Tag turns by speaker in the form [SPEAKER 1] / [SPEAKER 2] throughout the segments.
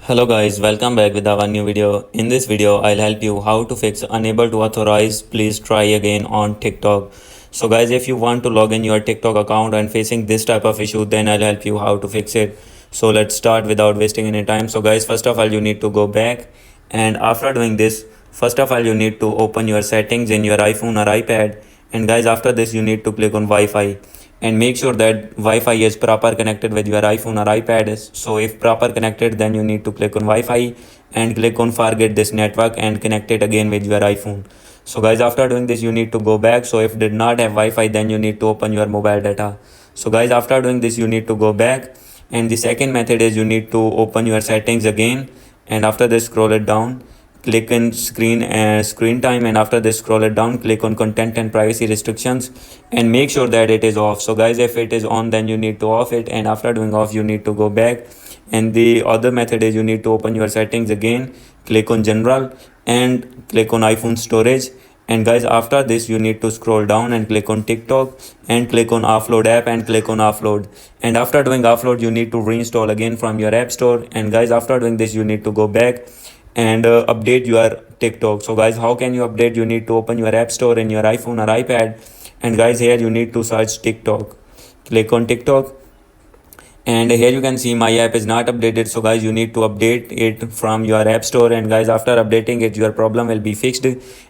[SPEAKER 1] Hello guys, welcome back with our new video. In this video, I'll help you how to fix unable to authorize. Please try again on TikTok. So guys, if you want to log in your TikTok account and facing this type of issue, then I'll help you how to fix it. So let's start without wasting any time. So guys, first of all, you need to go back, and after doing this, first of all, you need to open your settings in your iPhone or iPad. And guys, after this, you need to click on Wi-Fi and make sure that Wi-Fi is proper connected with your iPhone or iPad. So if proper connected, then you need to click on Wi-Fi and click on forget this network and connect it again with your iPhone. So guys, after doing this, you need to go back. So if did not have Wi-Fi, then you need to open your mobile data. So guys, after doing this, you need to go back, and the second method is you need to open your settings again, and after this scroll it down, click in screen time, and after this scroll it down, click on content and privacy restrictions and make sure that it is off. So guys, if it is on, then you need to off it, and after doing off, you need to go back. And the other method is you need to open your settings again, click on general and click on iPhone storage. And guys, after this, you need to scroll down and click on TikTok and click on offload app and click on offload. And after doing offload, you need to reinstall again from your app store. And guys, after doing this, you need to go back and update your TikTok. So guys, how can you update? You need to open your app store in your iPhone or iPad, and guys, here you need to search TikTok. Click on TikTok, and here you can see my app is not updated. So guys, you need to update it from your app store, and guys, after updating it, your problem will be fixed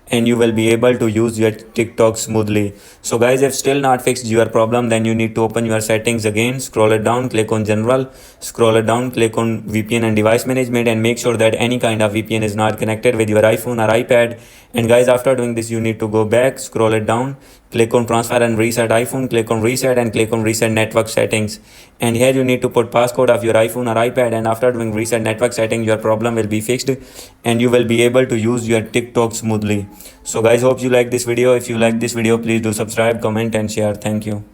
[SPEAKER 1] and you will be able to use your TikTok smoothly. So guys, if still not fixed your problem, then you need to open your settings again, scroll it down, click on general, scroll it down, click on VPN and device management, and make sure that any kind of VPN is not connected with your iPhone or iPad. And guys, after doing this, you need to go back, scroll it down, click on transfer and reset iPhone, click on reset and click on reset network settings. And here you need to put passcode of your iPhone or iPad, and after doing reset network setting, your problem will be fixed and you will be able to use your TikTok smoothly. So guys, hope you like this video. If you like this video, please do subscribe, comment and share. Thank you.